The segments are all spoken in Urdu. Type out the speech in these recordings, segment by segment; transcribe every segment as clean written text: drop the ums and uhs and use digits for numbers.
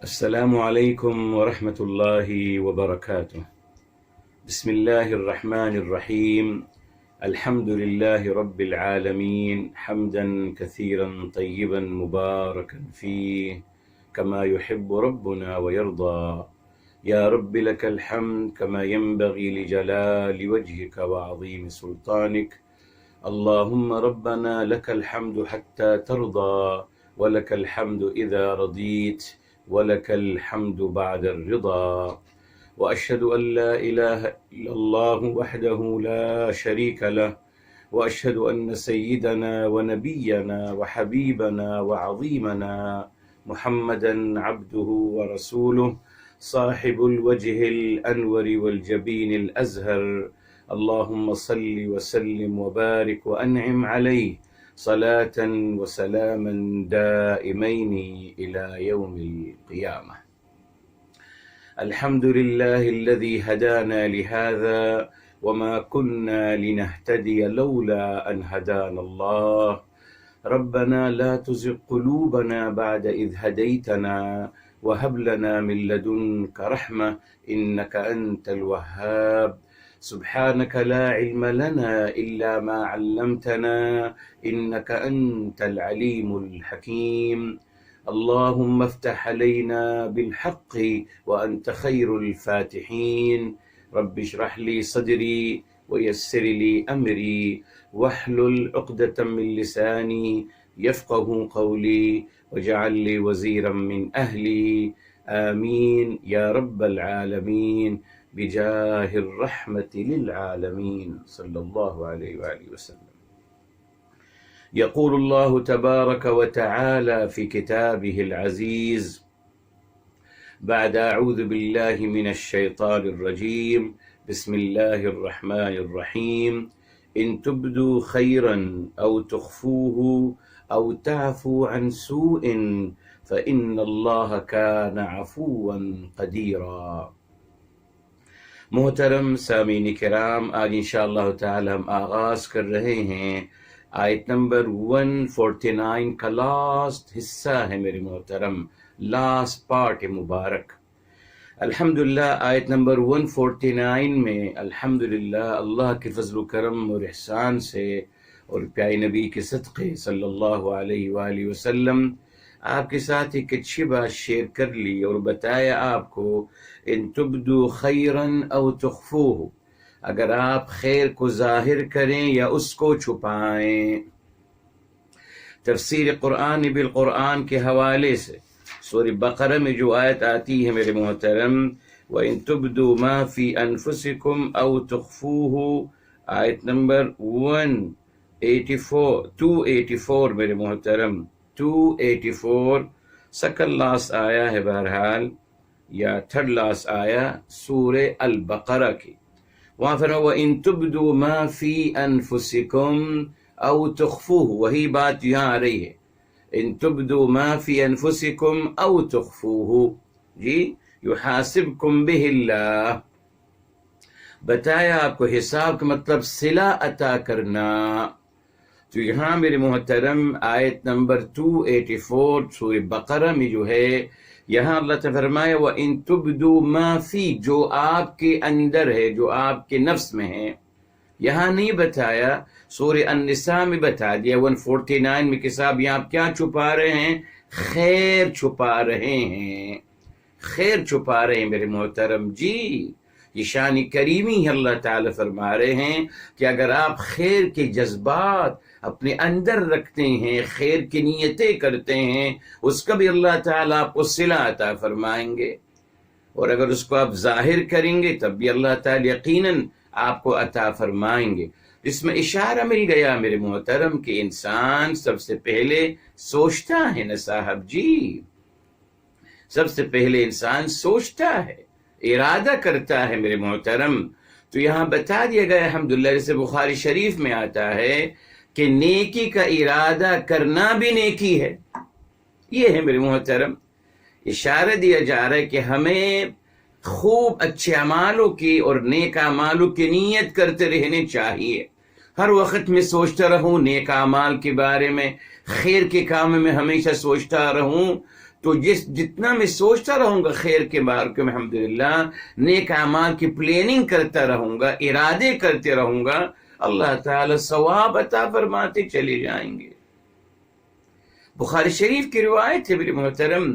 السلام عليكم ورحمة الله وبركاته. بسم الله الرحمن الرحيم. الحمد لله رب العالمين حمدا كثيرا طيبا مباركا فيه كما يحب ربنا ويرضى. يا رب لك الحمد كما ينبغي لجلال وجهك وعظيم سلطانك. اللهم ربنا لك الحمد حتى ترضى، ولك الحمد إذا رضيت، ولك الحمد بعد الرضا. وأشهد أن لا إله إلا الله وحده لا شريك له، وأشهد أن سيدنا ونبينا وحبيبنا وعظيمنا محمدا عبده ورسوله صاحب الوجه الأنور والجبين الأزهر. اللهم صل وسلم وبارك وأنعم عليه صلاة وسلاما دائمين إلى يوم القيامة. الحمد لله الذي هدانا لهذا وما كنا لنهتدي لولا أن هدانا الله. ربنا لا تزغ قلوبنا بعد إذ هديتنا وهب لنا من لدنك رحمة إنك أنت الوهاب. سبحانك لا علم لنا إلا ما علمتنا إنك أنت العليم الحكيم. اللهم افتح علينا بالحق وأنت خير الفاتحين. رب اشرح لي صدري ويسر لي أمري واحلل عقدة من لساني يفقه قولي واجعل لي وزيرا من أهلي. آمين يا رب العالمين بجاه الرحمة للعالمين صلى الله عليه وآله وسلم. يقول الله تبارك وتعالى في كتابه العزيز بعد أعوذ بالله من الشيطان الرجيم بسم الله الرحمن الرحيم. إن تبدوا خيرا أو تخفوه أو تعفوا عن سوء فإن الله كان عفوا قديرا. محترم سامعین کرام، آج انشاءاللہ تعالی ہم آغاز کر رہے ہیں آیت نمبر 149 کا لاسٹ حصہ ہے میرے محترم، لاسٹ پارٹ مبارک. الحمدللہ آیت نمبر 149 میں الحمدللہ اللہ کے فضل و کرم اور احسان سے اور پیارے نبی کے صدقے صلی اللہ علیہ وآلہ وسلم آپ کے ساتھ ایک اچھی بات شیئر کر لی اور بتایا آپ کو ان تبدو خیرن او تخفوہ، اگر آپ خیر کو ظاہر کریں یا اس کو چھپائیں. تفسیر قرآن بالقرآن کے حوالے سے سورہ بقرہ میں جو آیت آتی ہے میرے محترم، وَإِن تُبْدُوا مَا فِي أَنفُسِكُمْ أَوْ تُخْفُوهُ، آیت نمبر 284 میرے محترم 284 سیکنڈ لاسٹ آیا ہے بہرحال یا تھرڈ لاسٹ آیا سورہ البقرہ کی. وہاں فرمایا وَإِن تُبْدُوا مَا فِي أَنفُسِكُمْ أَوْ تُخْفُوهُ، وہی بات یہاں آ رہی ہے. ان تبدوا ما فی انفسکم او تخفوه جی یحاسبکم بہ اللہ. بتایا آپ کو حساب کا مطلب صلہ عطا کرنا. تو یہاں میرے محترم آیت نمبر 284 سورہ بقرہ میں جو ہے یہاں اللہ تعالیٰ فرمایا وَإِن تُبْدُوا مَا فِي، جو آپ کے اندر ہے، جو آپ کے نفس میں ہے. یہاں نہیں بتایا، سورہ النساء میں بتا دیا 149 میں کہ صاحب یہاں آپ کیا چھپا رہے ہیں؟ خیر چھپا رہے ہیں، خیر چھپا رہے ہیں میرے محترم. جی یہ شان کریمی ہے، اللہ تعالیٰ فرما رہے ہیں کہ اگر آپ خیر کے جذبات اپنے اندر رکھتے ہیں، خیر کی نیتیں کرتے ہیں، اس کا بھی اللہ تعالیٰ آپ کو صلہ عطا فرمائیں گے. اور اگر اس کو آپ ظاہر کریں گے تب بھی اللہ تعالیٰ یقیناً آپ کو عطا فرمائیں گے. اس میں اشارہ مل گیا میرے محترم کہ انسان سب سے پہلے سوچتا ہے نا صاحب جی، سب سے پہلے انسان سوچتا ہے، ارادہ کرتا ہے میرے محترم. تو یہاں بتا دیا گیا الحمدللہ، جیسے بخاری شریف میں آتا ہے کہ نیکی کا ارادہ کرنا بھی نیکی ہے. یہ ہے میرے محترم، اشارہ دیا جا رہا ہے کہ ہمیں خوب اچھے اعمالوں کی اور نیک اعمالوں کی نیت کرتے رہنے چاہیے. ہر وقت میں سوچتا رہوں نیک اعمال کے بارے میں، خیر کے کام میں ہمیشہ سوچتا رہوں، تو جتنا میں سوچتا رہوں گا خیر کے بارے میں، الحمدللہ نیک اعمال کی پلاننگ کرتا رہوں گا، ارادے کرتے رہوں گا، اللہ تعالی ثواب عطا فرماتے چلے جائیں گے۔ بخاری شریف کی روایت ہے میرے محترم،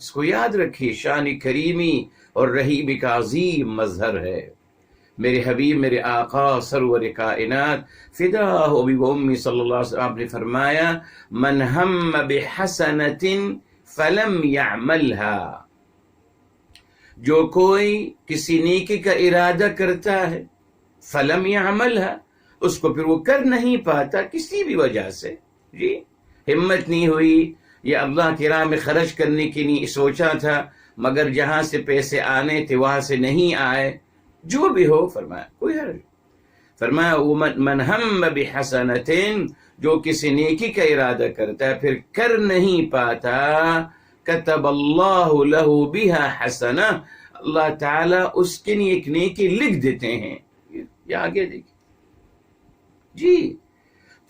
اس کو یاد رکھیے، شان کریمی اور رحیمی کا عظیم مظہر ہے۔ میرے حبیب، میرے آقا سرور کائنات فداہ ابی و امی صلی اللہ علیہ وسلم نے فرمایا، من ہم بحسنۃ فلم یعملها، جو کوئی کسی نیکی کا ارادہ کرتا ہے، فلم یعملها، اس کو پھر وہ کر نہیں پاتا کسی بھی وجہ سے، جی ہمت نہیں ہوئی، یا اللہ کی راہ میں خرچ کرنے کی نہیں سوچا تھا مگر جہاں سے پیسے آنے تھے وہاں سے نہیں آئے، جو بھی ہو، فرمایا کوئی حرج، فرمایا من ہم بحسنۃ، جو کسی نیکی کا ارادہ کرتا ہے پھر کر نہیں پاتا، کتب اللہ لہ بہا حسنہ، اللہ تعالیٰ اس کے لیے ایک نیکی لکھ دیتے ہیں۔ یہ آگے دیکھیں جی،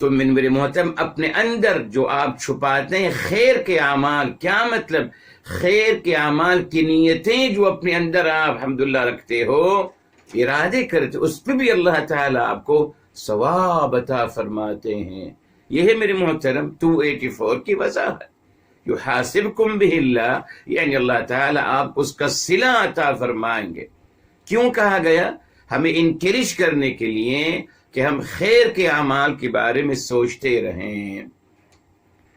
تو میرے محترم اپنے اندر جو آپ چھپاتے ہیں خیر کے اعمال، کیا مطلب؟ خیر کے اعمال کی نیتیں جو اپنے اندر آپ الحمدللہ رکھتے ہو، ارادے کرتے، اس پہ بھی اللہ تعالیٰ آپ کو ثواب عطا فرماتے ہیں۔ یہ ہے میرے محترم 284 کی وضاحت، یحاسبکم بہ اللہ، یعنی اللہ تعالیٰ آپ کو اس کا صلہ عطا فرمائیں گے۔ کیوں کہا گیا؟ ہمیں انکریج کرنے کے لیے کہ ہم خیر کے اعمال کے بارے میں سوچتے رہیں،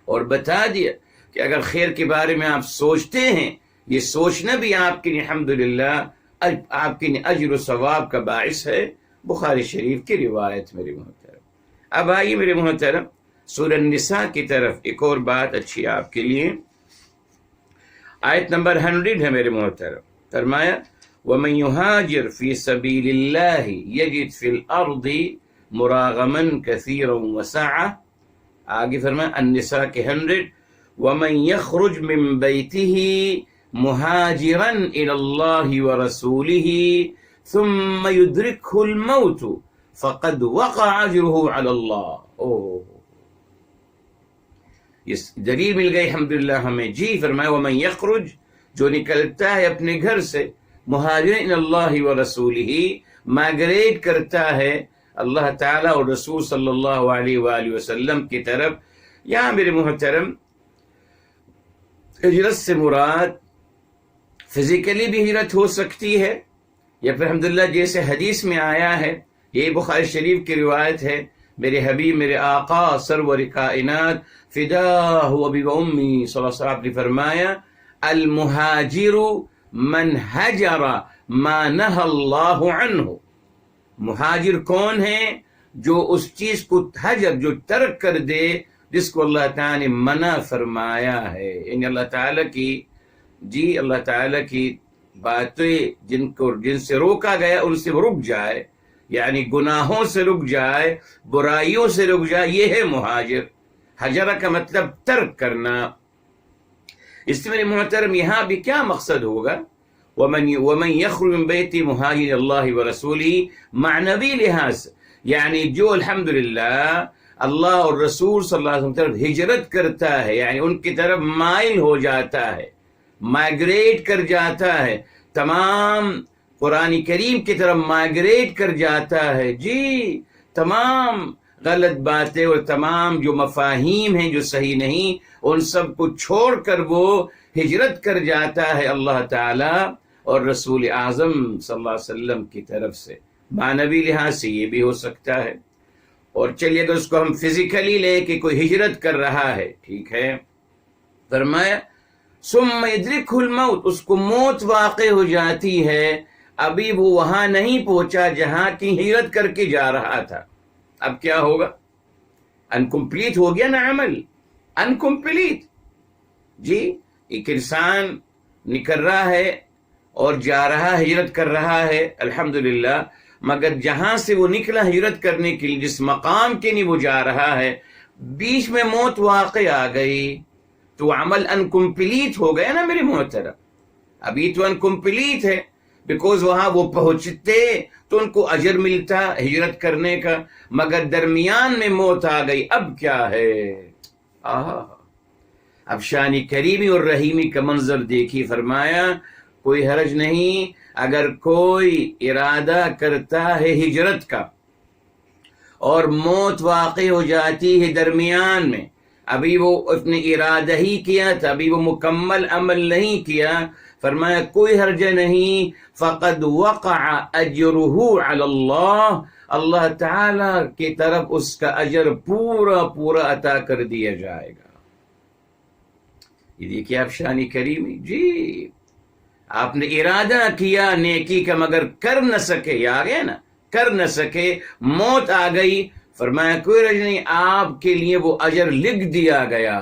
اور بتا دیا کہ اگر خیر کے بارے میں آپ سوچتے ہیں، یہ سوچنا بھی آپ کے لیے الحمدللہ آپ کے لیے اجر و ثواب کا باعث ہے۔ بخاری شریف کی روایت میرے محترم۔ اب آئیے میرے محترم سورہ النساء کی طرف، ایک اور بات اچھی آپ کے لیے، آیت نمبر 100 ہے میرے محترم، فرمایا وَمَن يُهَاجِرْ فِي سَبِيلِ اللَّهِ يَجِدْ فِي الْأَرْضِ مُرَاغَمًا كَثِيرًا وَسَعَةً، آگے فرمایا النساء کے 100، وَمَن يَخْرُجْ مِن بَيْتِهِ مُهَاجِرًا إِلَى اللَّهِ وَرَسُولِهِ ثُمَّ يُدْرِكْهُ الْمَوْتُ فَقَدْ وَقَعَ أَجْرُهُ عَلَى اللَّهِ۔ یہ دلیل مل گئی الحمدللہ ہمیں، جی فرمایا وَمَن يَخْرُجْ، جو نکلتا ہے اپنے گھر سے، مہاجرًا إِلَى اللَّهِ وَرَسُولِهِ، مائگریٹ کرتا ہے اللہ تعالیٰ اور رسول صلی اللہ علیہ وآلہ وسلم کی طرف۔ یہاں میرے محترم ہجرت سے مراد فزیکلی بھی ہجرت ہو سکتی ہے، یا پھر الحمدللہ جیسے حدیث میں آیا ہے، یہ بخاری شریف کی روایت ہے، میرے حبیب، میرے آقا سرور کائنات فداہ ابی و امی صلی اللہ علیہ وسلم نے فرمایا، المہاجر من حجر ما نہى اللہ عنہ، مہاجر کون ہے؟ جو اس چیز کو حجر، جو ترک کر دے جس کو اللہ تعالیٰ نے منع فرمایا ہے، یعنی اللہ تعالیٰ کی، جی اللہ تعالیٰ کی باتیں جن سے روکا گیا ان سے رک جائے، یعنی گناہوں سے رک جائے، برائیوں سے رک جائے، یہ ہے مہاجر۔ حجرہ کا مطلب ترک کرنا۔ اس سے میرے محترم یہاں بھی کیا مقصد ہوگا؟ ومن يخرج من بیتی مہاجر اللہ ورسولہ، معنوی لحاظ سے، یعنی جو الحمدللہ اللہ اور رسول صلی اللہ علیہ وسلم طرف ہجرت کرتا ہے، یعنی ان کی طرف مائل ہو جاتا ہے، مائگریٹ کر جاتا ہے، تمام قرآن کریم کی طرف مائگریٹ کر جاتا ہے، جی تمام غلط باتیں اور تمام جو مفاہیم ہیں جو صحیح نہیں، ان سب کو چھوڑ کر وہ ہجرت کر جاتا ہے اللہ تعالیٰ اور رسول اعظم صلی اللہ علیہ وسلم کی طرف سے۔ معنوی لحاظ سے یہ بھی ہو سکتا ہے، اور چلیے اگر اس کو ہم فزیکلی لیں کہ کوئی ہجرت کر رہا ہے، ٹھیک ہے، فرمایا ثم يدركه الموت، اس کو موت واقع ہو جاتی ہے، ابھی وہ وہاں نہیں پہنچا جہاں کی ہجرت کر کے جا رہا تھا، اب کیا ہوگا؟ انکمپلیٹ ہو گیا نا عمل، انکمپلیٹ۔ جی ایک انسان نکل رہا ہے اور جا رہا، ہجرت کر رہا ہے الحمدللہ، مگر جہاں سے وہ نکلا ہجرت کرنے کے لیے، جس مقام کے لیے وہ جا رہا ہے، بیچ میں موت واقع آ گئی، تو عمل انکمپلیٹ ہو گیا نا میرے محترم، ابھی تو انکمپلیٹ ہے، بیکوز وہاں وہ پہنچتے تو ان کو اجر ملتا ہجرت کرنے کا، مگر درمیان میں موت آ گئی، اب کیا ہے؟ اب شان کریمی اور رحیمی کا منظر دیکھی، فرمایا کوئی حرج نہیں اگر کوئی ارادہ کرتا ہے ہجرت کا اور موت واقع ہو جاتی ہے درمیان میں، ابھی وہ اس نے ارادہ ہی کیا تھا، ابھی وہ مکمل عمل نہیں کیا، فرمایا کوئی حرج نہیں، فقد وقع اجرہ علی اللہ، اللہ تعالی کی طرف اس کا اجر پورا پورا عطا کر دیا جائے گا۔ یہ دیکھیے آپ شان کریمی، جی آپ نے ارادہ کیا نیکی کا مگر کر نہ سکے، یہ آ گیا نا، کر نہ سکے، موت آ گئی، فرمایا کوئی حرج نہیں، آپ کے لیے وہ اجر لکھ دیا گیا۔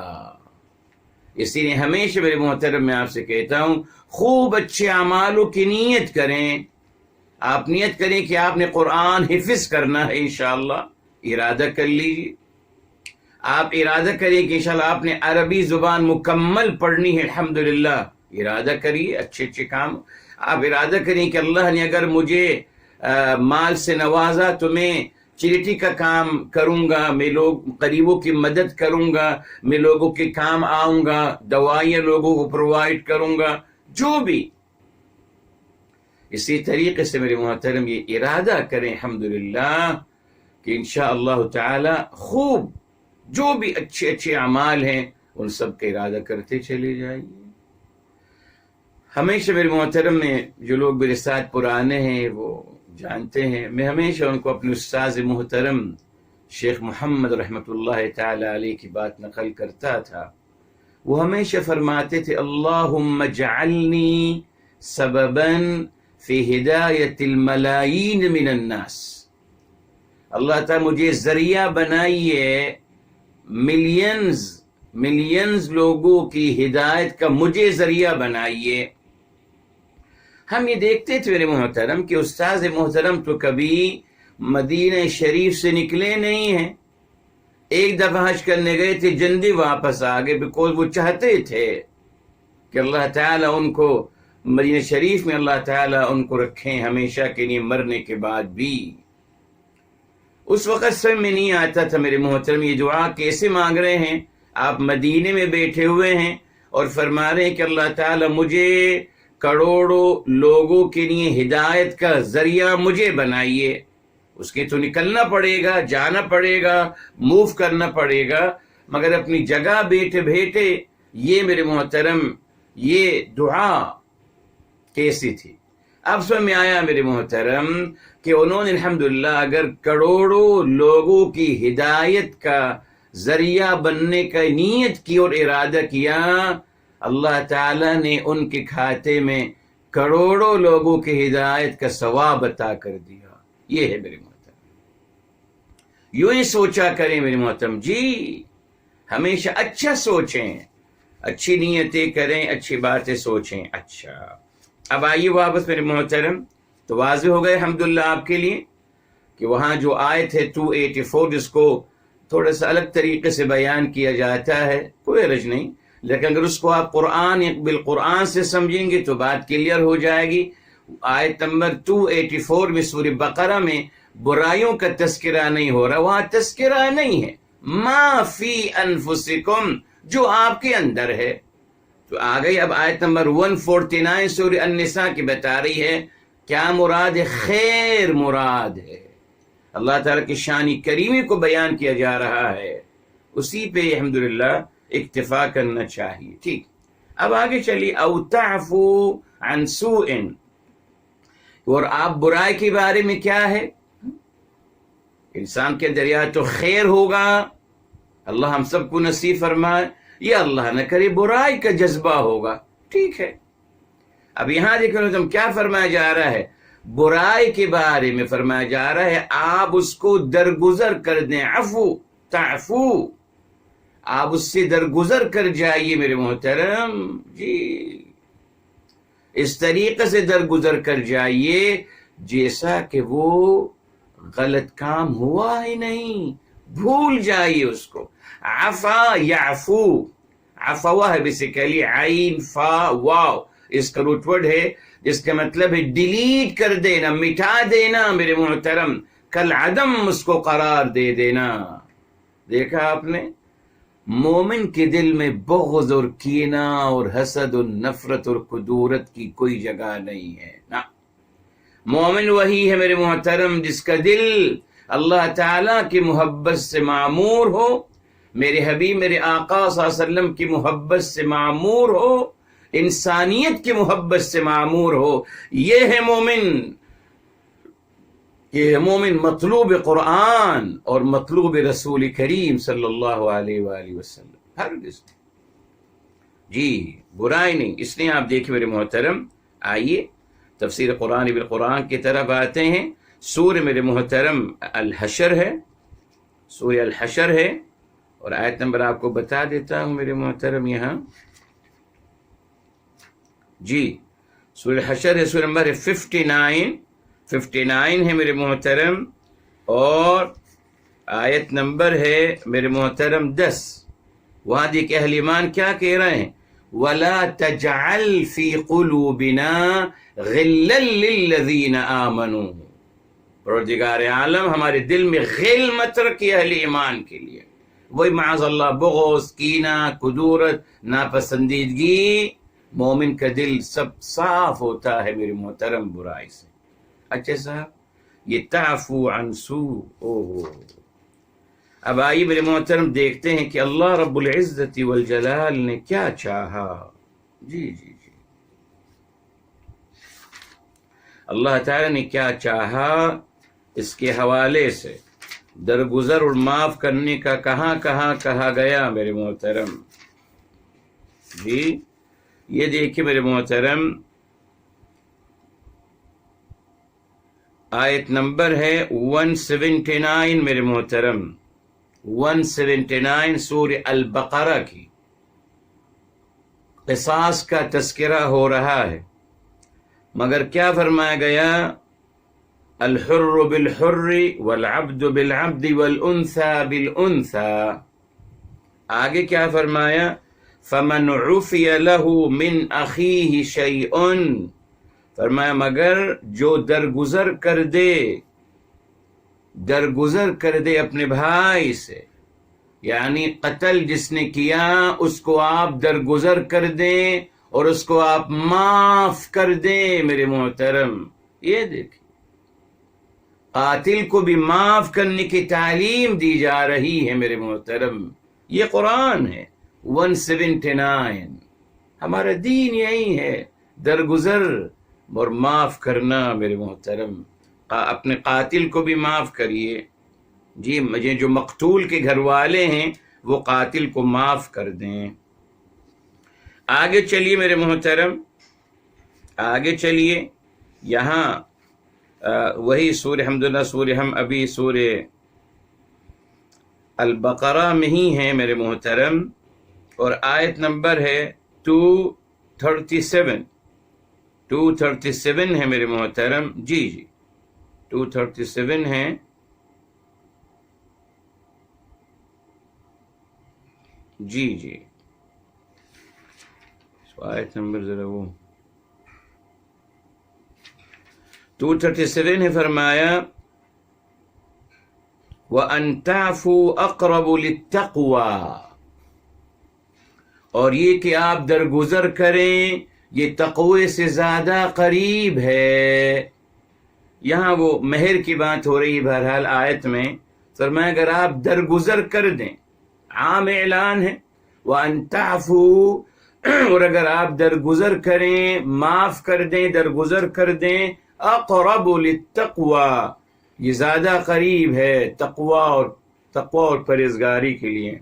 اسی لیے ہمیشہ میرے محترم میں آپ سے کہتا ہوں، خوب اچھے اعمالوں کی نیت کریں۔ آپ نیت کریں کہ آپ نے قرآن حفظ کرنا ہے، انشاءاللہ ارادہ کر لیجیے۔ آپ ارادہ کریں کہ انشاءاللہ آپ نے عربی زبان مکمل پڑھنی ہے، الحمدللہ ارادہ کریے، اچھے اچھے کام۔ آپ ارادہ کریں کہ اللہ نے اگر مجھے مال سے نوازا تو میں چیریٹی کا کام کروں گا، میں لوگ غریبوں کی مدد کروں گا، میں لوگوں کے کام آؤں گا، دوائیاں لوگوں کو پرووائڈ کروں گا، جو بھی۔ اسی طریقے سے میرے محترم یہ ارادہ کریں الحمدللہ کہ انشاءاللہ تعالی خوب جو بھی اچھے اچھے اعمال ہیں ان سب کا ارادہ کرتے چلے جائیے۔ ہمیشہ میرے محترم میں جو لوگ میرے ساتھ پرانے ہیں وہ جانتے ہیں، میں ہمیشہ ان کو اپنے استاذ محترم شیخ محمد رحمۃ اللہ تعالی علیہ کی بات نقل کرتا تھا۔ وہ ہمیشہ فرماتے تھے اللہم اجعلنی سببا فی ہدایت الملایین من الناس، اللہ تعالیٰ مجھے ذریعہ بنائیے ملینز لوگوں کی ہدایت کا، مجھے ذریعہ بنائیے۔ ہم یہ دیکھتے تھے میرے محترم کہ استاذ محترم تو کبھی مدینہ شریف سے نکلے نہیں ہیں، ایک دفعہ حج کرنے گئے تھے، جلدی واپس آ گئے، بیکاز وہ چاہتے تھے کہ اللہ تعالیٰ ان کو مدینہ شریف میں اللہ تعالیٰ ان کو رکھیں ہمیشہ کے لیے، مرنے کے بعد بھی۔ اس وقت سمجھ میں نہیں آتا تھا میرے محترم یہ دعا کیسے مانگ رہے ہیں، آپ مدینے میں بیٹھے ہوئے ہیں اور فرما رہے ہیں کہ اللہ تعالیٰ مجھے کروڑوں لوگوں کے لیے ہدایت کا ذریعہ مجھے بنائیے۔ اس کے تو نکلنا پڑے گا، جانا پڑے گا، موو کرنا پڑے گا، مگر اپنی جگہ بیٹھے بیٹھے یہ میرے محترم یہ دعا کیسی تھی۔ اب سمجھ میں آیا میرے محترم کہ انہوں نے الحمدللہ اگر کروڑوں لوگوں کی ہدایت کا ذریعہ بننے کا نیت کی اور ارادہ کیا، اللہ تعالیٰ نے ان کے کھاتے میں کروڑوں لوگوں کی ہدایت کا ثواب عطا کر دیا۔ یہ ہے میرے محترم، یوں ہی سوچا کریں میرے محترم، جی ہمیشہ اچھا سوچیں، اچھی نیتیں کریں، اچھی باتیں سوچیں۔ اچھا اب آئیے واپس میرے محترم، تو واضح ہو گئے الحمدللہ آپ کے لیے کہ وہاں جو آیت ہے 284 جس کو تھوڑا سا الگ طریقے سے بیان کیا جاتا ہے، کوئی حرج نہیں، لیکن اگر اس کو آپ بالقرآن سے سمجھیں گے تو بات کلیئر ہو جائے گی۔ آیت نمبر 284 میں سورہ بقرہ میں برائیوں کا تذکرہ نہیں ہو رہا، وہاں تذکرہ نہیں ہے، ما فی انفسکم، جو آپ کے اندر ہے۔ تو آ گئی اب آیت نمبر 149 سورہ النساء کی بتا رہی ہے کیا مراد ہے، خیر مراد ہے، اللہ تعالیٰ کی شان کریمی کو بیان کیا جا رہا ہے، اسی پہ الحمدللہ اکتفا کرنا چاہیے۔ ٹھیک، اب آگے چلیے، او تعفو عن سوء، اور آپ برائی کے بارے میں کیا ہے، انسان کے اندر یا تو خیر ہوگا، اللہ ہم سب کو نصیب فرمائے، یا اللہ نہ کرے برائی کا جذبہ ہوگا۔ ٹھیک ہے، اب یہاں دیکھیں تم کیا فرمایا جا رہا ہے، برائی کے بارے میں فرمایا جا رہا ہے آپ اس کو درگزر کر دیں، عفو تعفو، آپ اس سے درگزر کر جائیے میرے محترم، جی اس طریقے سے درگزر کر جائیے جیسا کہ وہ غلط کام ہوا ہی نہیں، بھول جائیے اس کو۔ عفا یعفو، عفوا ہے بیسیکلی عین فا واو، اس کا روٹ ورڈ ہے جس کا مطلب ہے ڈیلیٹ کر دینا، مٹا دینا میرے محترم، کل عدم اس کو قرار دے دینا۔ دیکھا آپ نے، مومن کے دل میں بغض اور کینہ اور حسد اور نفرت اور کدورت کی کوئی جگہ نہیں ہے نا۔ مومن وہی ہے میرے محترم جس کا دل اللہ تعالیٰ کی محبت سے معمور ہو، میرے حبیب میرے آقا صلی اللہ علیہ وسلم کی محبت سے معمور ہو، انسانیت کی محبت سے معمور ہو۔ یہ ہے مومن، یہ ہے مومن مطلوب قرآن اور مطلوب رسول کریم صلی اللہ علیہ وآلہ وسلم، ہرگز جی برائی نہیں۔ اس لیے آپ دیکھیں میرے محترم، آئیے تفسیر قرآن بالقرآن کی طرف آتے ہیں۔ سورہ میرے محترم الحشر ہے، سورہ الحشر ہے، اور آیت نمبر آپ کو بتا دیتا ہوں میرے محترم یہاں، جی سورہ الحشر ہے، سورہ نمبر 59 ہے میرے محترم، اور آیت نمبر ہے میرے محترم 10۔ وہاں دیکھ اہل ایمان کیا کہہ رہے ہیں، وَلَا تَجْعَلْ فِي قُلُوبِنَا غِلًّا لِّلَّذِينَ آمَنُوا، پروردگار عالم ہمارے دل میں غل مت رکھیے اہل ایمان کے لیے، وہی معاذ اللہ بغض، کینہ، کدورت، ناپسندیدگی۔ مومن کا دل سب صاف ہوتا ہے میرے محترم برائی سے۔ اچھا صاحب، یہ تعفو عن سوء، اب آئیے میرے محترم دیکھتے ہیں کہ اللہ رب العزت والجلال نے کیا چاہا۔ جی اللہ تعالی نے کیا چاہا، اس کے حوالے سے درگزر اور معاف کرنے کا کہاں کہاں کہا گیا میرے محترم۔ جی یہ دیکھیے میرے محترم، آیت نمبر ہے 179 میرے محترم، 179 سورہ البقرہ کی، قصاص کا تذکرہ ہو رہا ہے، مگر کیا فرمایا گیا، الحر بالحر والعبد بالعبد والانثى بالانثى، آگے کیا فرمایا، فمن عفی له من اخیہ شیء، فرمایا مگر جو درگزر کر دے اپنے بھائی سے، یعنی قتل جس نے کیا اس کو آپ درگزر کر دیں اور اس کو آپ معاف کر دیں میرے محترم۔ یہ دیکھیں قاتل کو بھی معاف کرنے کی تعلیم دی جا رہی ہے میرے محترم، یہ قرآن ہے 179، ہمارا دین یہی ہے، درگزر اور معاف کرنا میرے محترم۔ اپنے قاتل کو بھی معاف کریے، جی مجھے جو مقتول کے گھر والے ہیں وہ قاتل کو معاف کر دیں۔ آگے چلیے میرے محترم، آگے چلیے، یہاں وہی سورہ الحمدللہ، سورہ ہم ابھی سورہ البقرہ میں ہی ہیں میرے محترم، اور آیت نمبر ہے 237 ہے میرے محترم، جی 237 ہے، جی آیت نمبر ذرا وہ 237 ہے، فرمایا وَأَن تَعْفُوا أَقْرَبُ لِلتَّقْوَى، اور یہ کہ آپ درگزر کریں یہ تقوی سے زیادہ قریب ہے۔ یہاں وہ مہر کی بات ہو رہی ہے، بہرحال آیت میں فرمایا اگر آپ درگزر کر دیں، عام اعلان ہے، وَأَن تَعْفُوا، اور اگر آپ درگزر کریں، معاف کر دیں، درگزر کر دیں، اقرب للتقوی، یہ زیادہ قریب ہے تقوی اور پرہیزگاری کے لیے۔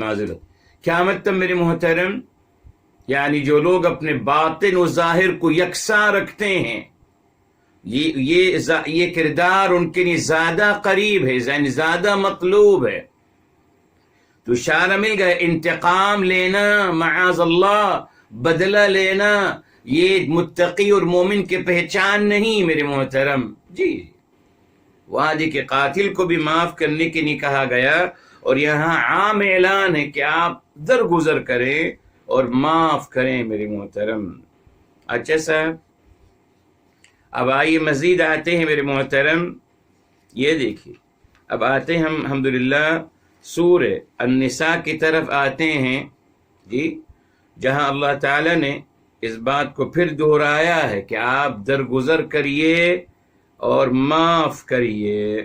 معذرت، کیا مطلب میرے محترم، یعنی جو لوگ اپنے باطن و ظاہر کو یکساں رکھتے ہیں، یہ کردار ان کے لیے زیادہ قریب ہے، یعنی زیادہ مطلوب ہے۔ تو اشارہ مل گیا، انتقام لینا، معاذ اللہ بدلہ لینا، یہ متقی اور مومن کی پہچان نہیں میرے محترم۔ جی وہاں کہ قاتل کو بھی معاف کرنے کے نہیں کہا گیا، اور یہاں عام اعلان ہے کہ آپ درگزر کریں اور معاف کریں میرے محترم۔ اچھا صاحب، اب آئیے مزید آتے ہیں میرے محترم، یہ دیکھیے اب آتے ہیں ہم الحمدللہ سورہ النساء کی طرف آتے ہیں جی، جہاں اللہ تعالیٰ نے اس بات کو پھر دہرایا ہے کہ آپ درگزر کریے اور معاف کریے۔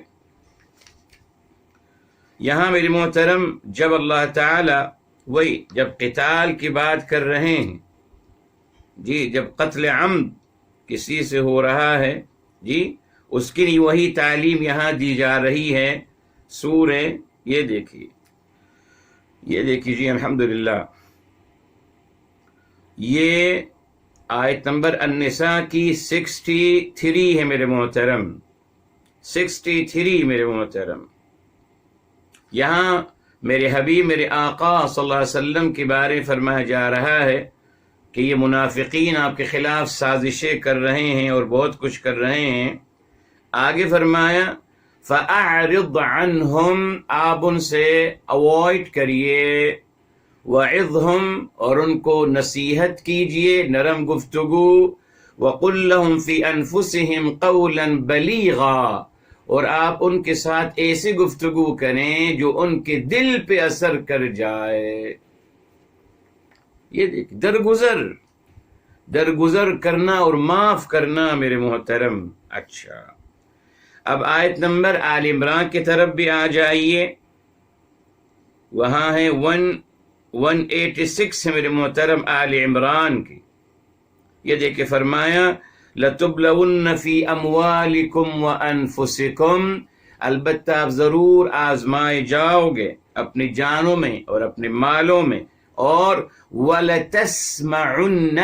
یہاں میری محترم جب اللہ تعالیٰ وہی جب قتال کی بات کر رہے ہیں جی، جب قتل عمد کسی سے ہو رہا ہے جی، اس کی لیے وہی تعلیم یہاں دی جا رہی ہے۔ سورہ یہ دیکھیے جی، الحمدللہ یہ آیت نمبر النساء کی 63 ہے میرے محترم، 63 میرے محترم۔ یہاں میرے حبیب میرے آقا صلی اللہ علیہ وسلم کے بارے فرمایا جا رہا ہے کہ یہ منافقین آپ کے خلاف سازشیں کر رہے ہیں اور بہت کچھ کر رہے ہیں۔ آگے فرمایا فَأَعْرِضْ عَنْهُمْ، آپ ان سے اوائڈ کریے، وَعِظْهُمْ، اور ان کو نصیحت کیجئے، نرم گفتگو، وَقُلْ لَهُمْ فِي أَنفُسِهِمْ قَوْلًا بَلِيغًا، اور آپ ان کے ساتھ ایسے گفتگو کریں جو ان کے دل پہ اثر کر جائے۔ یہ دیکھ درگزر کرنا اور معاف کرنا میرے محترم۔ اچھا، اب آیت نمبر آل عمران کی طرف بھی آ جائیے، وہاں ہے 186 ہے میرے محترم آل عمران کی۔ یہ دیکھیں فرمایا لَتُبْلَوُنَّ فِي أَمْوَالِكُمْ وَأَنفُسِكُمْ، البتہ آپ ضرور آزمائے جاؤ گے اپنی جانوں میں اور اپنے مالوں میں، اور وَلَتَسْمَعُنَّ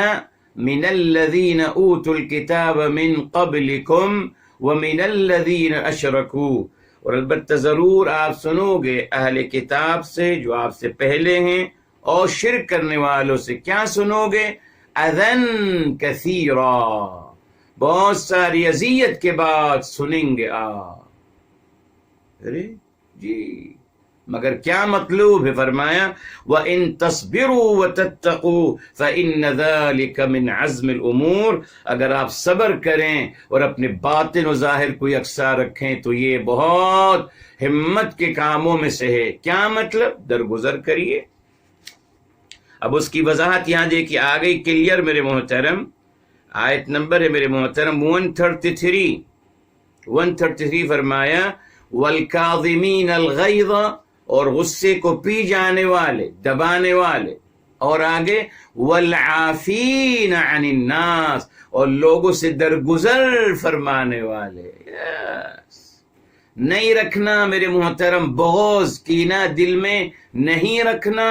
مِنَ الَّذِينَ أُوتُوا الْكِتَابَ مِنْ قَبْلِكُمْ وَمِنَ الَّذِينَ أَشْرَكُوا، اور البتہ ضرور آپ سنو گے اہل کتاب سے جو آپ سے پہلے ہیں، اور شرک کرنے والوں سے کیا سنو گے؟ اذًا کثیرا، بہت ساری اذیت کے بعد سنیں گے آپ۔ ارے جی، مگر کیا مطلوب ہے؟ فرمایا وَإِن تَصْبِرُوا وَتَتَّقُوا فَإِنَّ ذَلِكَ مِنْ عَزْمِ الْأُمُورِ، اگر آپ صبر کریں اور اپنے باطن و ظاہر کو یکساں رکھیں تو یہ بہت ہمت کے کاموں میں سے ہے۔ کیا مطلب؟ درگزر کریے۔ اب اس کی وضاحت یہاں دیکھیے آ گئی کلیئر میرے محترم۔ آیت نمبر ہے میرے محترم 133 فرمایا وَالْكَاظِمِينَ الْغَيْظَ، اور غصے کو پی جانے والے، دبانے والے، اور آگے وَالْعَافِينَ عَنِ النَّاسِ، اور لوگوں سے درگزر فرمانے والے۔ نہیں رکھنا میرے محترم بغض، کینہ دل میں نہیں رکھنا،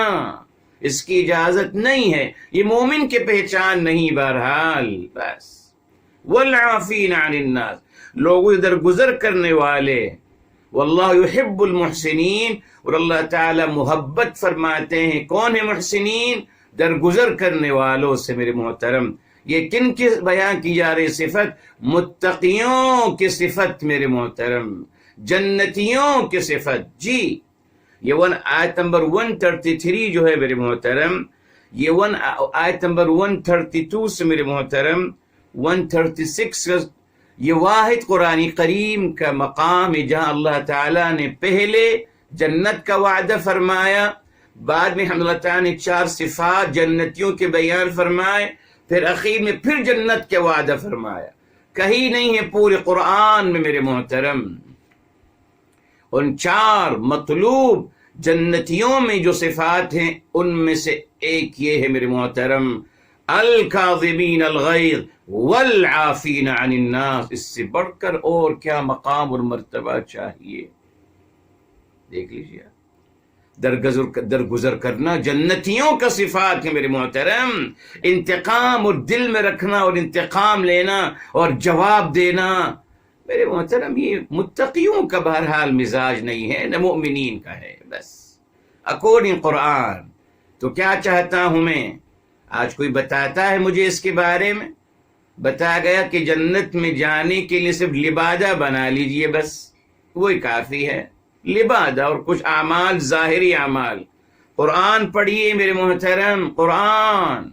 اس کی اجازت نہیں ہے، یہ مومن کی پہچان نہیں۔ بہرحال بس وَالْعَافِينَ عَنِ النَّاسِ، لوگوں سے درگزر کرنے والے، واللہ یحب المحسنین، اور اللہ تعالی محبت فرماتے ہیں کون ہے محسنین؟ درگزر کرنے والوں سے میرے محترم۔ یہ کن کی بیان کی جا رہی صفت؟ متقیوں کی صفت میرے محترم، جنتیوں کی صفت۔ جی یہ آیت نمبر 133 جو ہے میرے محترم، یہ آیت نمبر 132 سے میرے محترم 136 یہ واحد قرآن کریم کا مقام ہے جہاں اللہ تعالیٰ نے پہلے جنت کا وعدہ فرمایا، بعد میں اللہ تعالیٰ نے 4 صفات جنتیوں کے بیان فرمائے، پھر اخیر میں پھر جنت کے وعدہ فرمایا۔ کہیں نہیں ہے پورے قرآن میں میرے محترم۔ ان 4 مطلوب جنتیوں میں جو صفات ہیں ان میں سے ایک یہ ہے میرے محترم الکاظمین الغیظ والعافین عن الناس۔ اس سے بڑھ کر اور کیا مقام اور مرتبہ چاہیے؟ دیکھ لیجیے، درگزر کرنا جنتیوں کا صفات ہے میرے محترم۔ انتقام اور دل میں رکھنا اور انتقام لینا اور جواب دینا میرے محترم یہ متقیوں کا بہرحال مزاج نہیں ہے، نہ مؤمنین کا ہے۔ بس اکارڈنگ قرآن تو کیا چاہتا ہوں میں؟ آج کوئی بتاتا ہے مجھے اس کے بارے میں؟ بتایا گیا کہ جنت میں جانے کے لیے صرف لبادہ بنا لیجئے، بس وہی کافی ہے، لبادہ اور کچھ اعمال، ظاہری اعمال۔ قرآن پڑھیے میرے محترم، قرآن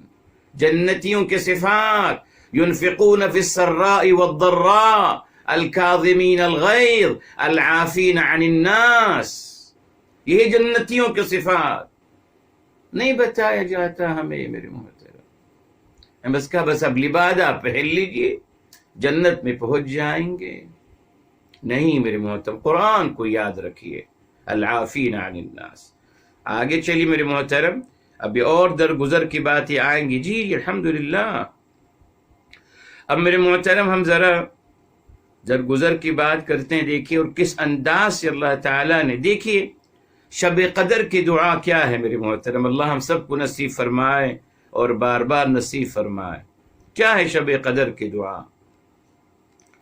جنتیوں کے صفات، ينفقون في السراء والضراء الكاظمين الغيظ العافين عن الناس، یہ جنتیوں کے صفات نہیں بتایا جاتا ہمیں میرے محترم. ہم بس کہا بس اب لبادہ پہن لیجئے جنت میں پہنچ جائیں گے. نہیں میرے محترم، قرآن کو یاد رکھیے، العافین عن الناس. آگے چلی میرے محترم، ابھی اور درگزر کی باتیں آئیں گی. جی الحمدللہ. اب میرے محترم ہم ذرا درگزر کی بات کرتے ہیں. دیکھیے اور کس انداز سے اللہ تعالیٰ نے، دیکھیے شب قدر کی دعا کیا ہے میرے محترم. اللہ ہم سب کو نصیب فرمائے اور بار بار نصیب فرمائے. کیا ہے شب قدر کی دعا؟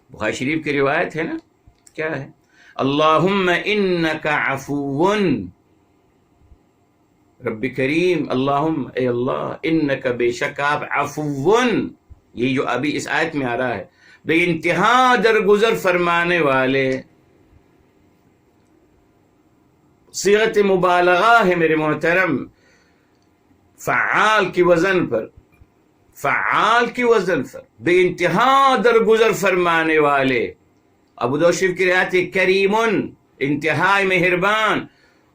بخاری شریف کی روایت ہے نا. کیا ہے؟ اللہم انک عفو، رب کریم اللہم اے اللہ، انک بے شک آپ، عفو، یہ جو ابھی اس آیت میں آ رہا ہے، بے انتہا درگزر فرمانے والے. صیغت مبالغہ ہے میرے محترم، فعال کی وزن پر، فعال کی وزن پر، بے انتہا درگزر فرمانے والے. ابو داؤد شریف کی روایت ہے کریم، انتہائی مہربان،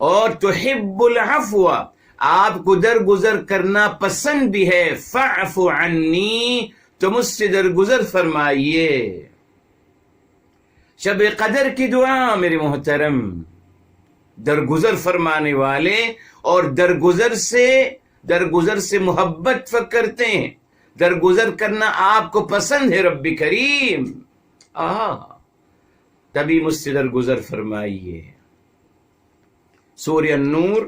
اور تحب العفو، آپ کو درگزر کرنا پسند بھی ہے. فاعف عنی، تو مجھ سے درگزر فرمائیے. شب قدر کی دعا میرے محترم، درگزر فرمانے والے، اور درگزر سے محبت کرتے ہیں. درگزر کرنا آپ کو پسند ہے رب کریم، تبھی مجھ سے درگزر فرمائیے. سورہ النور،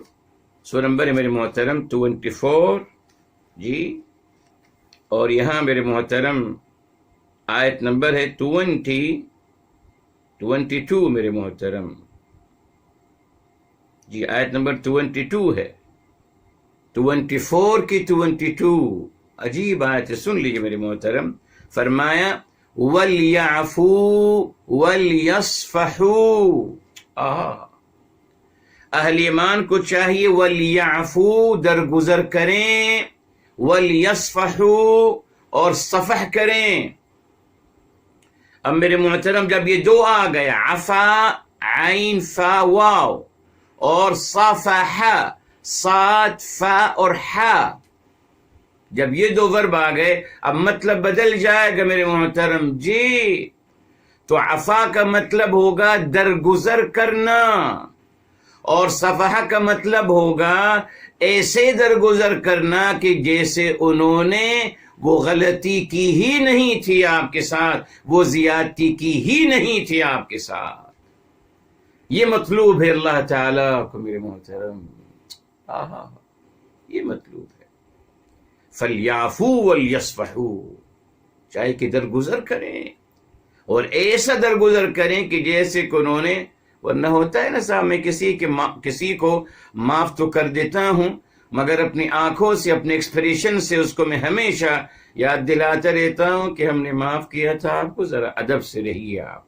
سورہ نمبر ہے میرے محترم 24. جی اور یہاں میرے محترم آیت نمبر ہے 22 میرے محترم. جی آیت نمبر 22 ہے، 24 کی 22. عجیب آیت ہے، سن لیجیے میرے محترم. فرمایا وَلْيَعْفُوا وَلْيَصْفَحُوا، اہل ایمان کو چاہیے وَلْيَعْفُوا، درگزر کریں، وَلْيَصْفَحُوا، اور صفح کریں. اب میرے محترم جب یہ دو آ گیا، عفا عین فا واو، اور صفح صاد فا اور حا، جب یہ دو ورب آ گئے اب مطلب بدل جائے گا میرے محترم. جی تو عفا کا مطلب ہوگا درگزر کرنا، اور صفحہ کا مطلب ہوگا ایسے درگزر کرنا کہ جیسے انہوں نے وہ غلطی کی ہی نہیں تھی آپ کے ساتھ، وہ زیادتی کی ہی نہیں تھی آپ کے ساتھ. یہ مطلوب ہے اللہ تعالیٰ کو میرے محترم. یہ مطلوب ہے. فَلْيَعْفُوا وَلْيَصْفَحُوا، چاہے کہ درگزر کریں، اور ایسا درگزر کریں کہ جیسے کہ انہوں نے، ورنہ ہوتا ہے نا صاحب، میں کسی کو معاف تو کر دیتا ہوں، مگر اپنی آنکھوں سے، اپنے ایکسپریشن سے اس کو میں ہمیشہ یاد دلاتا رہتا ہوں کہ ہم نے معاف کیا تھا آپ کو، ذرا ادب سے رہیے آپ.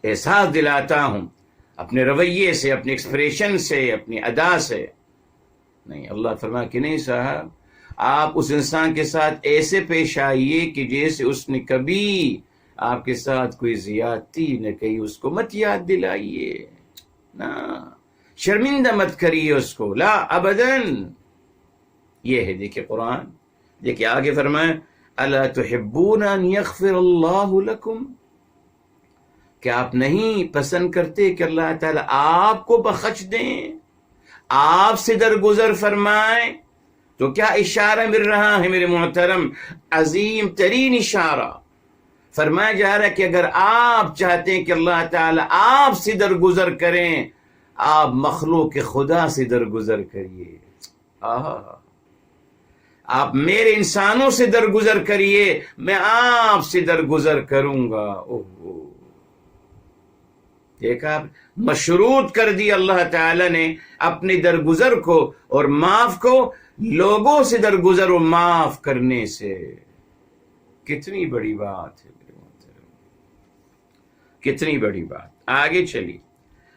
احساس دلاتا ہوں اپنے رویے سے، اپنے ایکسپریشن سے، اپنی ادا سے. نہیں، اللہ فرمایا کہ نہیں صاحب، آپ اس انسان کے ساتھ ایسے پیش آئیے کہ جیسے اس نے کبھی آپ کے ساتھ کوئی زیادتی نہ کہی. اس کو مت یاد دلائیے نا، شرمندہ مت کریے اس کو، لا ابداً. یہ ہے دیکھیں قرآن. دیکھیں آگے فرمائیں الا تحبون ان یغفر اللہ لکم، کہ آپ نہیں پسند کرتے کہ اللہ تعالیٰ آپ کو بخش دیں، آپ سے درگزر فرمائیں. تو کیا اشارہ مل رہا ہے میرے محترم؟ عظیم ترین اشارہ. فرمایا جا رہا ہے کہ اگر آپ چاہتے ہیں کہ اللہ تعالیٰ آپ سے درگزر کریں، آپ مخلوق خدا سے درگزر کریے. آپ میرے انسانوں سے درگزر کریے، میں آپ سے درگزر کروں گا. دیکھا، مشروط کر دی اللہ تعالی نے اپنے درگزر کو اور معاف کو لوگوں سے درگزر و معاف کرنے سے. کتنی بڑی بات ہے میرے محترم، کتنی بڑی بات. آگے چلی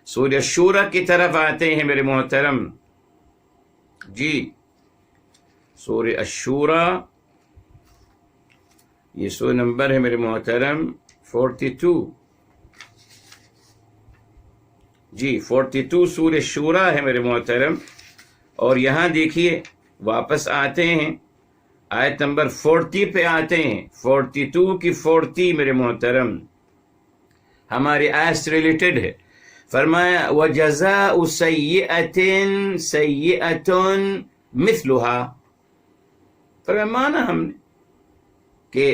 سورہ شورى کی طرف آتے ہیں میرے محترم. جی سورہ الشورى، یہ سورہ نمبر ہے میرے محترم 42. جی 42 سورہ شورا ہے میرے محترم، اور یہاں دیکھیے واپس آتے ہیں آیت نمبر 40 پہ آتے ہیں، 42 کی 40 میرے محترم ہماری آیت سے ریلیٹڈ ہے۔ فرمایا وَجَزَاءُ سَيِّئَةٍ سَيِّئَةٌ مِثْلُهَا، فرمایا مانا ہم نے کہ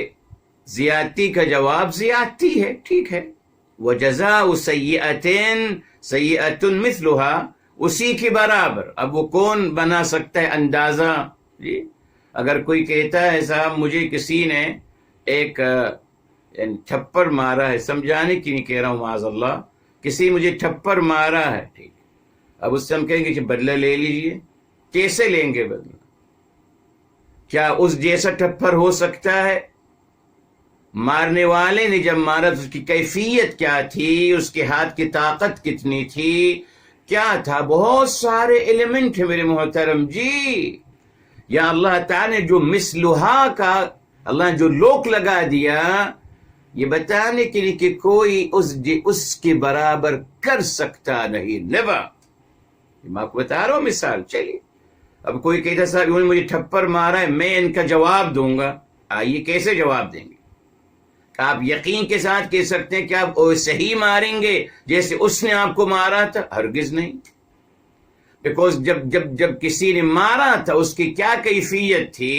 زیادتی کا جواب زیادتی ہے، ٹھیک ہے، وَجَزَاءُ سَيِّئَةٍ سَيِّئَةٌ مِثْلُهَا، اسی کے برابر۔ اب وہ کون بنا سکتا ہے اندازہ؟ جی اگر کوئی کہتا ہے صاحب مجھے کسی نے ایک تھپڑ مارا ہے، سمجھانے کی نہیں کہہ رہا ہوں معاذ اللہ، کسی مجھے تھپڑ مارا ہے، ٹھیک، اب اس سے ہم کہیں گے کہ بدلہ لے لیجئے، کیسے لیں گے بدلہ؟ کیا اس جیسا تھپڑ ہو سکتا ہے؟ مارنے والے نے جب مارا تو اس کی کیفیت کیا تھی، اس کے ہاتھ کی طاقت کتنی تھی، کیا تھا؟ بہت سارے ایلیمنٹ ہیں میرے محترم جی۔ یا اللہ تعالیٰ نے جو مثلہا کا اللہ نے جو لوک لگا دیا، یہ بتانے کے لیے کہ کوئی اس کے برابر کر سکتا نہیں، نیور۔ میں آپ کو بتا رہا ہوں مثال۔ چلیے اب کوئی کہتا صاحب انہوں نے مجھے تھپڑ مارا ہے، میں ان کا جواب دوں گا، آئیے کیسے جواب دیں گے؟ آپ یقین کے ساتھ کہہ سکتے ہیں کہ آپ صحیح ماریں گے جیسے اس نے آپ کو مارا تھا؟ ہرگز نہیں، بیکاز جب کسی نے مارا تھا اس کی کیا کیفیت تھی،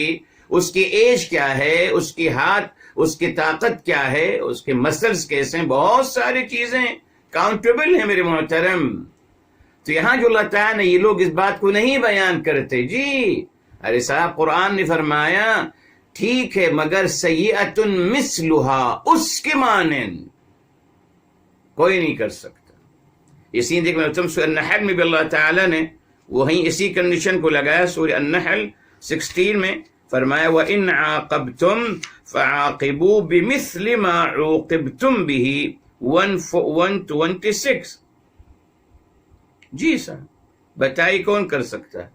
اس کی ایج کیا ہے، اس کے ہاتھ، اس کی طاقت کیا ہے، اس کے مسلز کیسے ہیں، بہت ساری چیزیں کاؤنٹیبل ہیں میرے محترم۔ تو یہاں جو اللہ تعالیٰ نے، یہ لوگ اس بات کو نہیں بیان کرتے جی۔ ارے صاحب قرآن نے فرمایا ٹھیک ہے مگر سیئۃ مثلھا، اس کے مانند کوئی نہیں کر سکتا۔ اسی دیکھ میں تم سورہ النحل میں بھی اللہ تعالیٰ نے وہیں اسی کنڈیشن کو لگایا، سورہ النحل 16 میں فرمایا وَإِنْ عَاقَبْتُمْ فَعَاقِبُوا بِمِثْلِ مَا عُوقِبْتُمْ بِهِ 126۔ جی صاحب بتائی کون کر سکتا ہے؟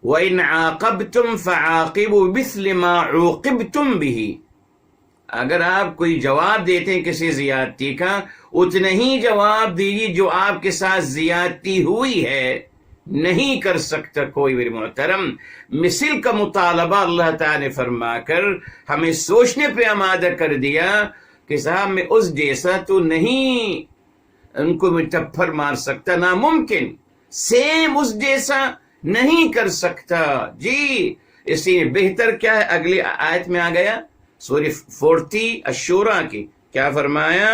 وَإِنْ عَاقَبْتُمْ فَعَاقِبُوا بِمِثْلِ مَا عُوقِبْتُمْ بِهِ، اگر آپ کوئی جواب دیتے ہیں کسی زیادتی کا، اتنا ہی جواب دیجیے جو آپ کے ساتھ زیادتی ہوئی ہے، نہیں کر سکتا کوئی میرے محترم۔ مثل کا مطالبہ اللہ تعالیٰ نے فرما کر ہمیں سوچنے پہ آمادہ کر دیا کہ صاحب میں اس جیسا تو نہیں ان کو میں تھپڑ مار سکتا، ناممکن، سیم اس جیسا نہیں کر سکتا جی۔ اسی لیے بہتر کیا ہے، اگلی آیت میں آ گیا سورہ 40 الشورى کی، کیا فرمایا؟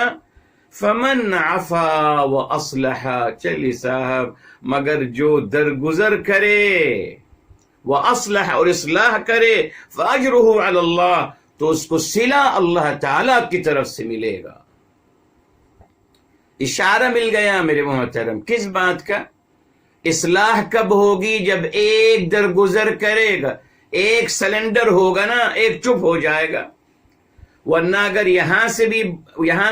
فمن عفا واصلح، چلی صاحب مگر جو درگزر کرے، واصلح اور اصلاح کرے، فاجرہ علی اللہ، تو اس کو صلہ اللہ تعالی کی طرف سے ملے گا۔ اشارہ مل گیا میرے محترم، کس بات کا؟ اصلاح کب ہوگی؟ جب ایک درگزر کرے گا، ایک سلنڈر ہوگا نا، ایک چپ ہو جائے گا، ورنہ اگر یہاں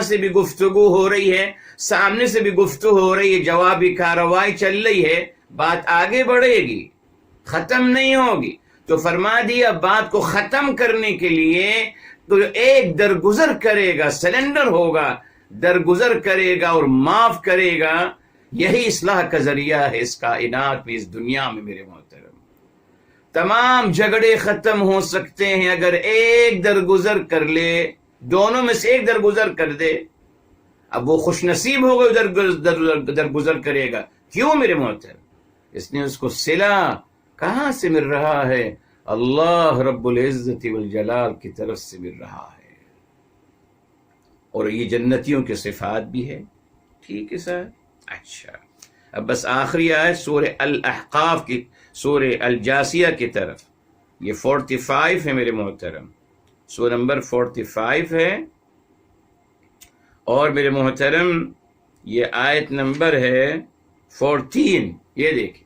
سے بھی گفتگو ہو رہی ہے، سامنے سے بھی گفتگو ہو رہی ہے، جوابی کارروائی چل رہی ہے، بات آگے بڑھے گی، ختم نہیں ہوگی۔ تو فرما دیا بات کو ختم کرنے کے لیے تو ایک درگزر کرے گا، سلنڈر ہوگا، درگزر کرے گا اور معاف کرے گا، یہی اصلاح کا ذریعہ ہے اس کائنات میں، اس دنیا میں میرے محترم۔ تمام جھگڑے ختم ہو سکتے ہیں اگر ایک درگزر کر لے، دونوں میں سے ایک درگزر کر دے۔ اب وہ خوش نصیب ہوگا درگزر کرے گا، کیوں میرے محترم؟ اس نے اس کو صلہ کہاں سے مل رہا ہے؟ اللہ رب العزت والجلال کی طرف سے مل رہا ہے، اور یہ جنتیوں کی صفات بھی ہے، ٹھیک ہے سر؟ اچھا اب بس آخری آیت سورہ الاحقاف کی، سورہ الجاسیہ کی طرف، یہ 45 ہے میرے محترم، سورہ نمبر 45 ہے، اور میرے محترم یہ آیت نمبر ہے 14۔ یہ دیکھیں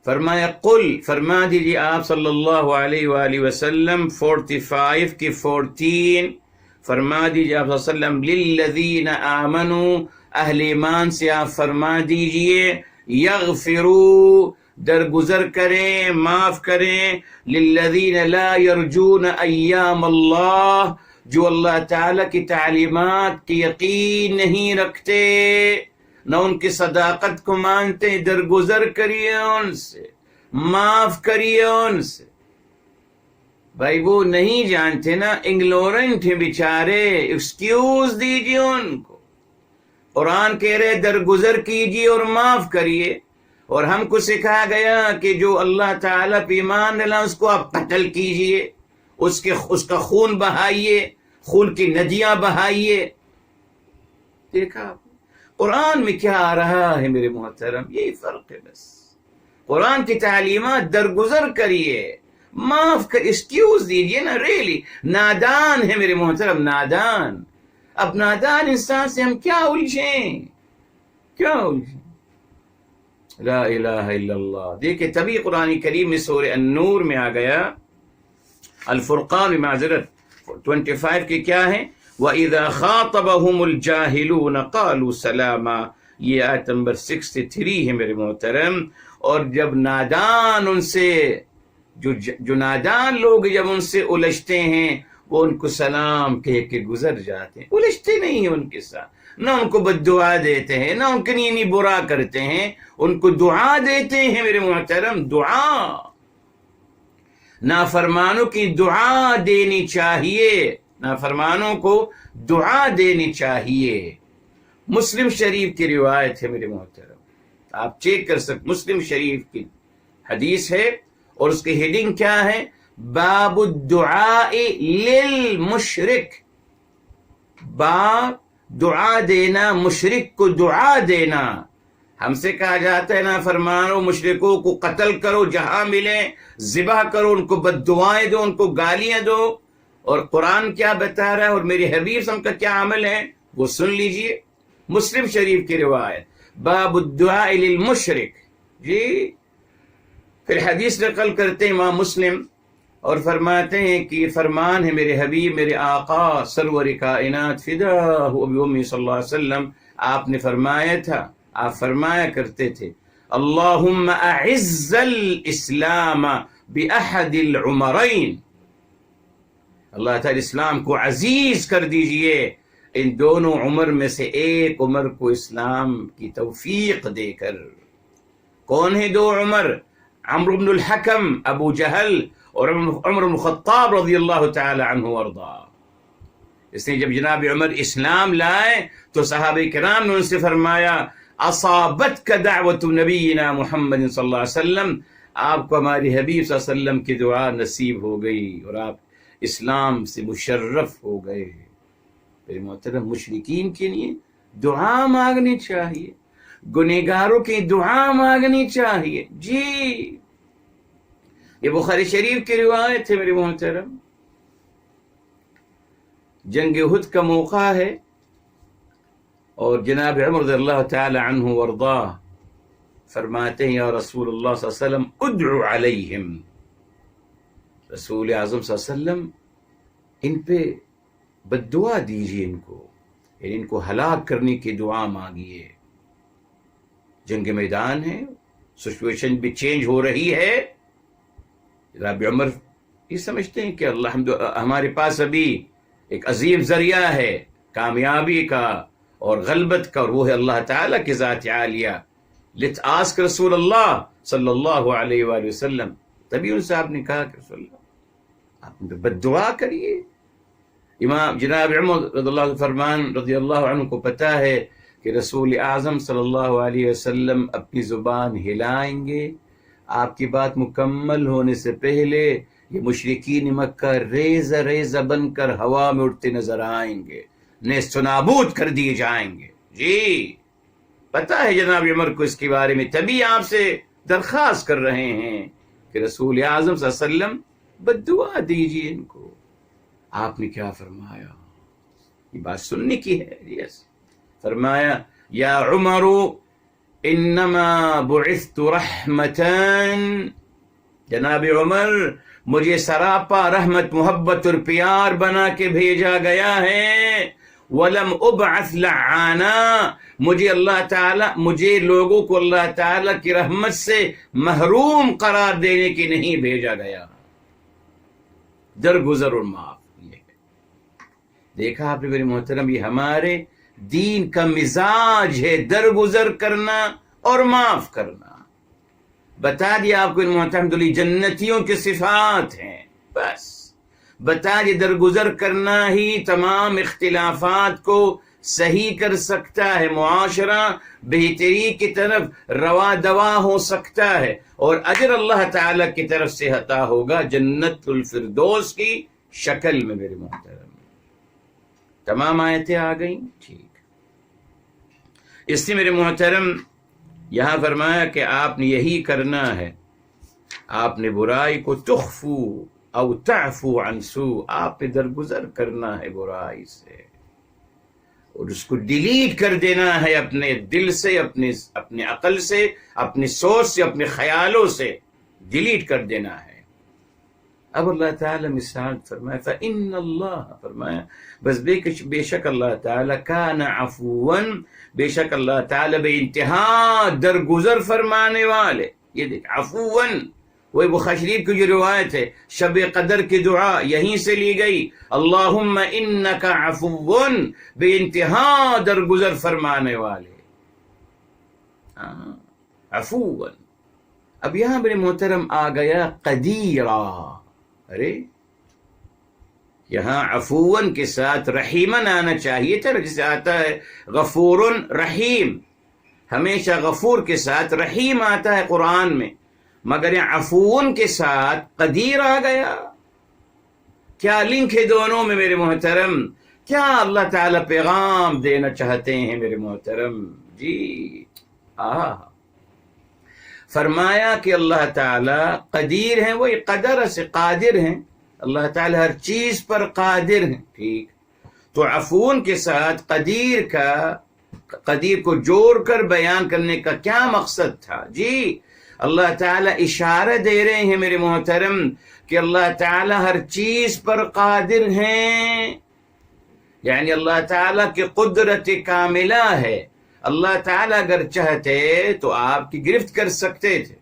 فرمایا قل، فرما دیجیے آپ صلی اللہ علیہ وآلہ وسلم، 45 کی 14 فرما دیجیے آپ صلی اللہ علیہ وسلم، للذین آمنوا، اہل ایمان سے آپ فرما دیجئے، یغفروا، درگزر کریں، معاف کریں، للذین لا یرجون ایام اللہ، جو اللہ تعالیٰ کی تعلیمات کی یقین نہیں رکھتے، نہ ان کی صداقت کو مانتے ہیں، درگزر کریے ان سے، معاف کریے ان سے۔ بھائی وہ نہیں جانتے نا، انگلورنٹ ہیں بیچارے، ایکسکیوز دیجیے ان کو۔ قرآن کہہ رہے درگزر کیجیے اور معاف کریے، اور ہم کو سکھایا گیا کہ جو اللہ تعالیٰ پہ ایمان ڈالا اس کو آپ قتل کیجیے، اس کا خون بہائیے، خون کی ندیاں بہائیے۔ دیکھا آپ نے قرآن میں کیا آ رہا ہے میرے محترم، یہی فرق ہے بس۔ قرآن کی تعلیمات درگزر کریے، معاف کر، ایکسکیوز دیجیے نا۔ ریلی نادان ہے میرے محترم، نادان۔ اب نادان انسان سے ہم کیا الجھیں، کیا الجھیں؟ لا الہ الا اللہ۔ دیکھیں تبھی قرآن کریم میں سورہ النور میں آ گیا، الفرقان میں معذرت 25 کے کیا ہے، وَإِذَا خَاطَبَهُمُ الْجَاهِلُونَ قَالُوا سَلَامًا، یہ آیت نمبر 63 ہے میرے محترم۔ اور جب نادان ان سے، جو نادان لوگ جب ان سے الجھتے ہیں، وہ ان کو سلام کہہ کے گزر جاتے ہیں، الجھتے نہیں ہیں ان کے ساتھ، نہ ان کو بد دعا دیتے ہیں، نہ ان کے لیے برا کرتے ہیں، ان کو دعا دیتے ہیں میرے محترم، دعا۔ نافرمانوں کی دعا دینی چاہیے، نافرمانوں کو دعا دینی چاہیے۔ مسلم شریف کی روایت ہے میرے محترم، آپ چیک کر سکتے، مسلم شریف کی حدیث ہے، اور اس کی ہیڈنگ کیا ہے، باب الدعاء للمشرک، باب دعا دینا، مشرک کو دعا دینا۔ ہم سے کہا جاتا ہے نافرمانوں مشرکوں کو قتل کرو، جہاں ملیں ذبح کرو، ان کو بد دعائیں دو، ان کو گالیاں دو۔ اور قرآن کیا بتا رہا ہے اور میرے حبیب صلی اللہ علیہ وسلم کا کیا عمل ہے وہ سن لیجئے۔ مسلم شریف کی روایت، باب الدعاء للمشرک، جی۔ پھر حدیث نقل کرتے ہیں امام مسلم، اور فرماتے ہیں کہ یہ فرمان ہے میرے حبیب، میرے آقا سرور کائنات فداہ ابی امی صلی اللہ علیہ وسلم، آپ نے فرمایا تھا، آپ فرمایا کرتے تھے، اللہم اعز الاسلام باحد العمرین، اللہ تعالی اسلام کو عزیز کر دیجئے ان دونوں عمر میں سے ایک عمر کو اسلام کی توفیق دے کر۔ کون ہے دو عمر؟ عمرو بن الحکم ابو جہل، اور عمر بن الخطاب رضی اللہ تعالی عنہ وارضا۔ اس نے جب جناب عمر اسلام لائے تو صحابہ کرام نے ان سے فرمایا، اصابتک دعوت نبینا محمد صلی اللہ علیہ وسلم، آپ کو ہماری حبیب صلی اللہ علیہ وسلم کی دعا نصیب ہو گئی اور آپ اسلام سے مشرف ہو گئے۔ میرے محترم مشرکین کے لیے دعا مانگنی چاہیے، گنہگاروں کی دعا مانگنی چاہیے، جی۔ یہ بخاری شریف کی روایت ہے میرے محترم، جنگ احد کا موقع ہے، اور جناب عمر رضی اللہ تعالی عنہ وارضاہ فرماتے ہیں، یا رسول اللہ صلی اللہ علیہ وسلم ادعو علیہم، رسول اعظم صلی اللہ علیہ وسلم ان پہ بد دعا دیجیے، ان کو، یعنی ان کو ہلاک کرنے کی دعا مانگیے۔ جنگ میدان ہے، سچویشن بھی چینج ہو رہی ہے۔ جناب عمر یہ سمجھتے ہیں کہ ہمارے پاس ابھی ایک عظیم ذریعہ ہے کامیابی کا اور غلبت کا، اور وہ ہے اللہ تعالیٰ کی ذات عالیہ۔ لیٹس آسک رسول اللہ صلی اللہ علیہ وآلہ وسلم۔ تبھی ان سے آپ نے کہا کہ رسول اللہ آپ بد دعا کریے۔ امام جناب عمر رضی اللہ فرمان رضی اللہ عنہ کو پتہ ہے کہ رسول اعظم صلی اللہ علیہ وسلم اپنی زبان ہلائیں گے، آپ کی بات مکمل ہونے سے پہلے یہ مشرکین مکہ ریزہ ریزہ بن کر ہوا میں اڑتے نظر آئیں گے، نیست و نابود کر دیے جائیں گے، جی۔ پتہ ہے جناب عمر کو اس کے بارے میں، تبھی آپ سے درخواست کر رہے ہیں کہ رسول اعظم صلی اللہ علیہ وسلم بد دعا دیجیے ان کو۔ آپ نے کیا فرمایا؟ یہ بات سننے کی ہے، یس۔ فرمایا، یا عمر انما بعثت رحمتان، جناب عمر مجھے سراپا رحمت، محبت اور پیار بنا کے بھیجا گیا ہے، ولم ابعث لعانا، مجھے لوگوں کو اللہ تعالیٰ کی رحمت سے محروم قرار دینے کی نہیں بھیجا گیا۔ درگزر اور معاف، یہ ہے۔ دیکھا آپ نے میرے محترم، یہ ہمارے دین کا مزاج ہے درگزر کرنا اور معاف کرنا. بتا دیا آپ کو ان محترم دلی جنتیوں کی صفات ہیں. بس بتا دیا درگزر کرنا ہی تمام اختلافات کو صحیح کر سکتا ہے، معاشرہ بہتری کی طرف روا دوا ہو سکتا ہے، اور اجر اللہ تعالی کی طرف سے عطا ہوگا جنت الفردوس کی شکل میں. میرے محترم تمام آیتیں آ گئیں. ٹھیک، اس لیے میرے محترم یہاں فرمایا کہ آپ نے یہی کرنا ہے. آپ نے برائی کو تخفو او تعفو عن سوء، آپ نے درگزر کرنا ہے برائی سے اور اس کو ڈیلیٹ کر دینا ہے اپنے دل سے، اپنے عقل سے، اپنی سوچ سے، اپنے خیالوں سے ڈیلیٹ کر دینا ہے. اب اللہ تعالیٰ مثال فرمایا فَإِنَّ اللَّهَ، فرمایا بس بے شک اللہ تعالیٰ کان عفواً، بے شک اللہ تعالیٰ بے انتہا درگزر فرمانے والے. یہ دیکھ عفواً، وہی بخاری شریف کی جو روایت ہے شب قدر کی دعا یہیں سے لی گئی. اللہم انک عفواً، بے انتہا درگزر فرمانے والے. عفواً. اب یہاں میرے محترم آ گیا قدیرا. ارے یہاں عفواً کے ساتھ رحیمن آنا چاہیے تھا، جسے آتا ہے غفور رحیم. ہمیشہ غفور کے ساتھ رحیم آتا ہے قرآن میں، مگر یہ عفواً کے ساتھ قدیر آ گیا. کیا لنک ہے دونوں میں میرے محترم؟ کیا اللہ تعالیٰ پیغام دینا چاہتے ہیں میرے محترم؟ جی فرمایا کہ اللہ تعالیٰ قدیر ہیں، وہی قدر سے قادر ہیں. اللہ تعالیٰ ہر چیز پر قادر ہیں. ٹھیک، تو عفون کے ساتھ قدیر کو جوڑ کر بیان کرنے کا کیا مقصد تھا؟ جی اللہ تعالیٰ اشارہ دے رہے ہیں میرے محترم کہ اللہ تعالیٰ ہر چیز پر قادر ہیں. یعنی اللہ تعالیٰ کی قدرت کاملہ ہے. اللہ تعالیٰ اگر چاہتے تو آپ کی گرفت کر سکتے تھے،